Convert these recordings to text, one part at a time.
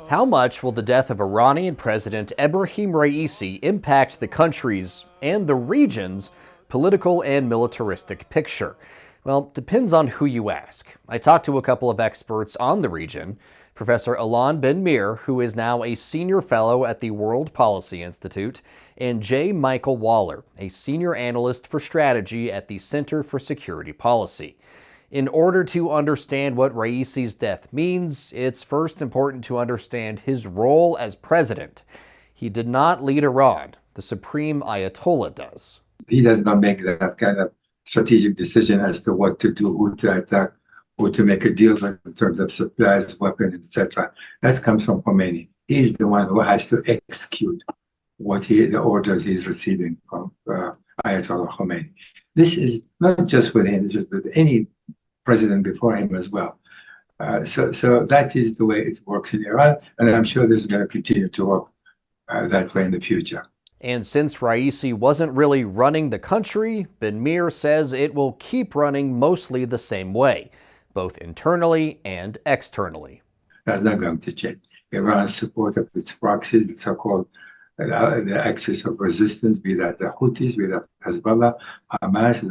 How much will the death of Iranian President Ebrahim Raisi impact the country's and the region's political and militaristic picture? Well, depends on who you ask. I talked to a couple of experts on the region. Professor Ilan Ben-Mir, who is now a senior fellow at the World Policy Institute, and J. Michael Waller, a senior analyst for strategy at the Center for Security Policy. In order to understand what Raisi's death means, it's first important to understand his role as president. He did not lead Iran. The Supreme Ayatollah does. He does not make that kind of strategic decision as to what to do, who to attack, who to make a deal with in terms of supplies, weapons, etc. That comes from Khomeini. He's the one who has to execute the orders he's receiving from Ayatollah Khomeini. This is not just with him, this is with any president before him as well. So that is the way it works in Iran, and I'm sure this is going to continue to work that way in the future. And since Raisi wasn't really running the country, Ben-Mir says it will keep running mostly the same way, both internally and externally. That's not going to change. Iran's support of its proxies, the so-called the axis of resistance, be that the Houthis, be that Hezbollah, Hamas,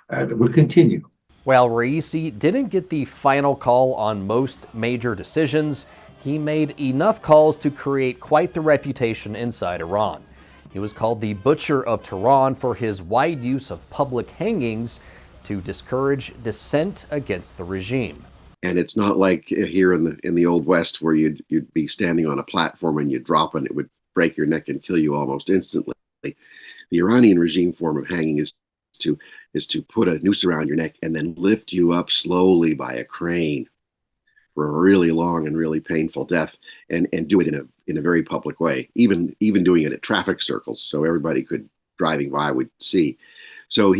and will continue. While Raisi didn't get the final call on most major decisions, he made enough calls to create quite the reputation inside Iran. He was called the Butcher of Tehran for his wide use of public hangings to discourage dissent against the regime. And it's not like here in the Old West where you'd be standing on a platform and you'd drop and it would break your neck and kill you almost instantly. The Iranian regime form of hanging is to put a noose around your neck and then lift you up slowly by a crane for a really long and really painful death, and do it in a very public way, even doing it at traffic circles so everybody driving by would see. So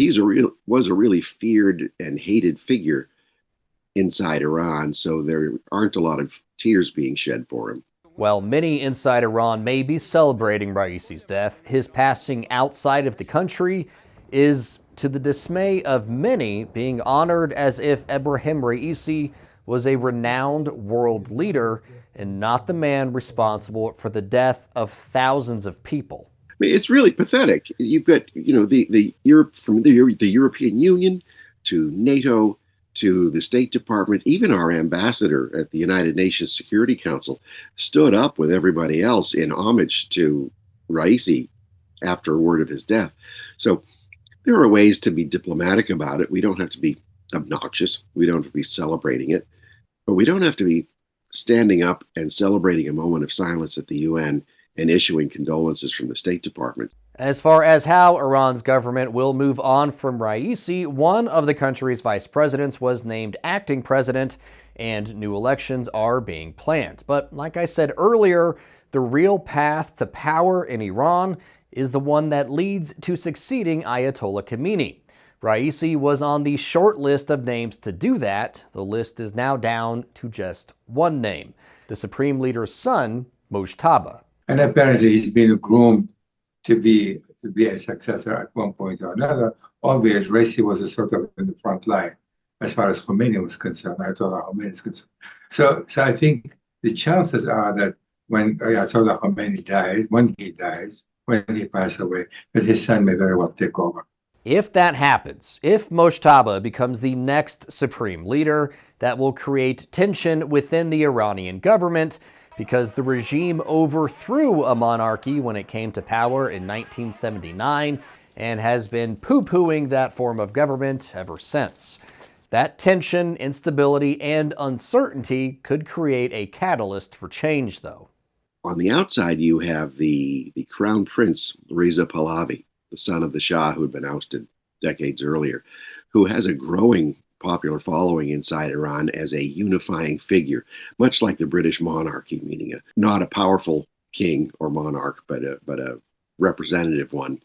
was a really feared and hated figure inside Iran, so there aren't a lot of tears being shed for him. While many inside Iran may be celebrating Raisi's death, his passing outside of the country is, to the dismay of many, being honored as if Ebrahim Raisi was a renowned world leader and not the man responsible for the death of thousands of people. I mean, it's really pathetic. You've got, the Europe, from the European Union to NATO to the State Department, even our ambassador at the United Nations Security Council stood up with everybody else in homage to Raisi after word of his death. So there are ways to be diplomatic about it. We don't have to be obnoxious. We don't have to be celebrating it. But we don't have to be standing up and celebrating a moment of silence at the UN and issuing condolences from the State Department. As far as how Iran's government will move on from Raisi, one of the country's vice presidents was named acting president, and new elections are being planned. But like I said earlier, the real path to power in Iran is the one that leads to succeeding Ayatollah Khomeini. Raisi was on the short list of names to do that. The list is now down to just one name, the Supreme Leader's son, Mojtaba. And apparently he's been groomed to be a successor at one point or another, albeit Raisi was a sort of in the front line as far as Khomeini was concerned, Ayatollah Khomeini is concerned. So I think the chances are that when Ayatollah Khomeini dies, when he passes away, that his son may very well take over. If that happens, if Mojtaba becomes the next supreme leader, that will create tension within the Iranian government because the regime overthrew a monarchy when it came to power in 1979 and has been poo-pooing that form of government ever since. That tension, instability, and uncertainty could create a catalyst for change, though. On the outside, you have the Crown Prince, Reza Pahlavi, the son of the Shah who had been ousted decades earlier, who has a growing popular following inside Iran as a unifying figure, much like the British monarchy, meaning not a powerful king or monarch, but a representative one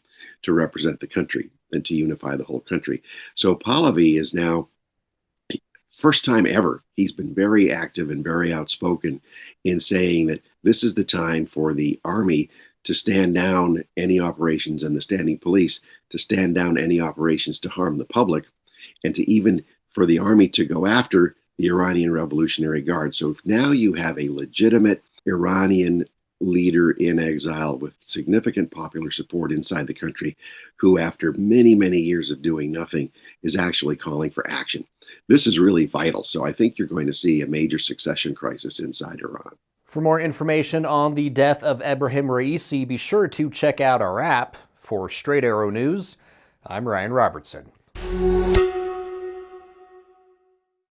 to represent the country and to unify the whole country. So Pahlavi is now, first time ever, he's been very active and very outspoken in saying that this is the time for the army to stand down any operations, and the standing police to stand down any operations to harm the public, and to even for the army to go after the Iranian Revolutionary Guard. So now you have a legitimate Iranian leader in exile with significant popular support inside the country, who after many, many years of doing nothing is actually calling for action. This is really vital. So I think you're going to see a major succession crisis inside Iran. For more information on the death of Ebrahim Raisi, be sure to check out our app. For Straight Arrow News, I'm Ryan Robertson.